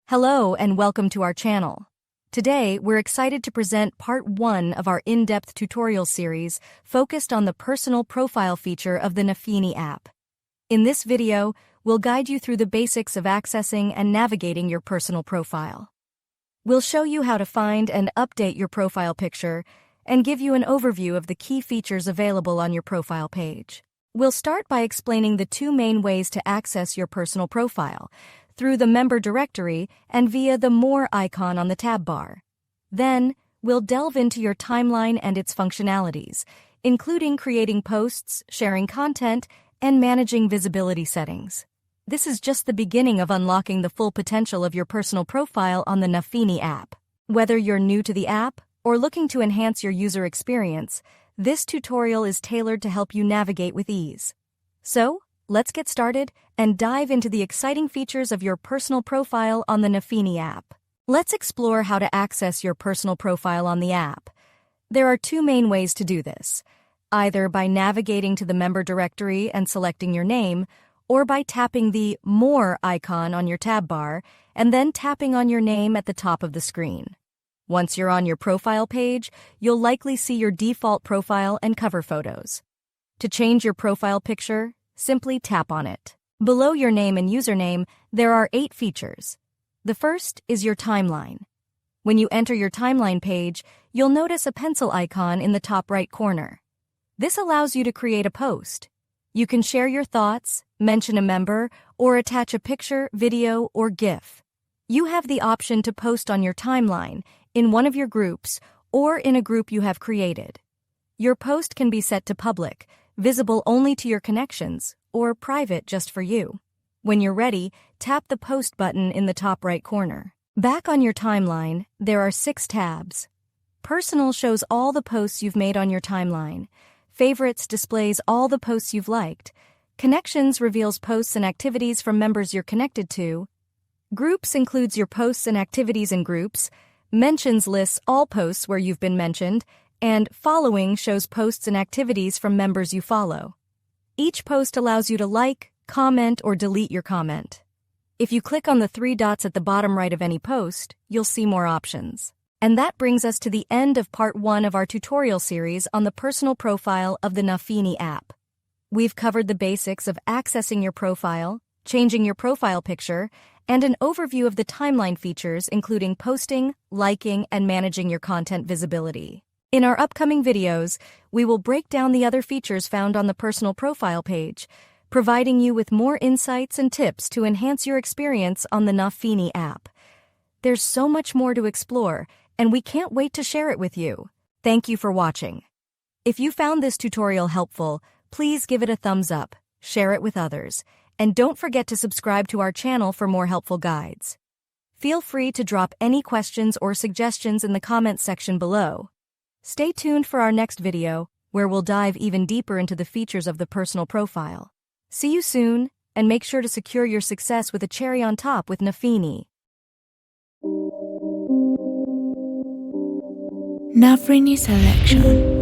Hello and welcome to our channel. Today, we're excited to present part 1 of our in-depth tutorial series focused on the personal profile feature of the Nafini app. In this video, we'll guide you through the basics of accessing and navigating your personal profile. We'll show you how to find and update your profile picture and give you an overview of the key features available on your profile page. We'll start by explaining the two main ways to access your personal profile, through the member directory and via the More icon on the tab bar. Then, we'll delve into your timeline and its functionalities, including creating posts, sharing content, and managing visibility settings. This is just the beginning of unlocking the full potential of your personal profile on the Nafini app. Whether you're new to the app or looking to enhance your user experience, this tutorial is tailored to help you navigate with ease. So, let's get started and dive into the exciting features of your personal profile on the Nafini app. Let's explore how to access your personal profile on the app. There are two main ways to do this, either by navigating to the member directory and selecting your name, or by tapping the More icon on your tab bar and then tapping on your name at the top of the screen. Once you're on your profile page, you'll likely see your default profile and cover photos. To change your profile picture, simply tap on it. Below your name and username, there are 8 features. The first is your timeline. When you enter your timeline page, you'll notice a pencil icon in the top right corner. This allows you to create a post. You can share your thoughts, mention a member, or attach a picture, video, or GIF. You have the option to post on your timeline, in one of your groups, or in a group you have created. Your post can be set to public, visible only to your connections, or private just for you. When you're ready, tap the Post button in the top right corner. Back on your timeline, there are 6 tabs. Personal shows all the posts you've made on your timeline. Favorites displays all the posts you've liked. Connections reveals posts and activities from members you're connected to. Groups includes your posts and activities in groups. Mentions lists all posts where you've been mentioned. And Following shows posts and activities from members you follow. Each post allows you to like, comment, or delete your comment. If you click on the 3 dots at the bottom right of any post, you'll see more options. And that brings us to the end of part 1 of our tutorial series on the personal profile of the Nafini app. We've covered the basics of accessing your profile, changing your profile picture, and an overview of the timeline features including posting, liking, and managing your content visibility. In our upcoming videos, we will break down the other features found on the personal profile page, providing you with more insights and tips to enhance your experience on the Nafini app. There's so much more to explore, and we can't wait to share it with you. Thank you for watching. If you found this tutorial helpful, please give it a thumbs up, share it with others, and don't forget to subscribe to our channel for more helpful guides. Feel free to drop any questions or suggestions in the comments section below. Stay tuned for our next video, where we'll dive even deeper into the features of the personal profile. See you soon, and make sure to secure your success with a cherry on top with Nafini. Nafini selection.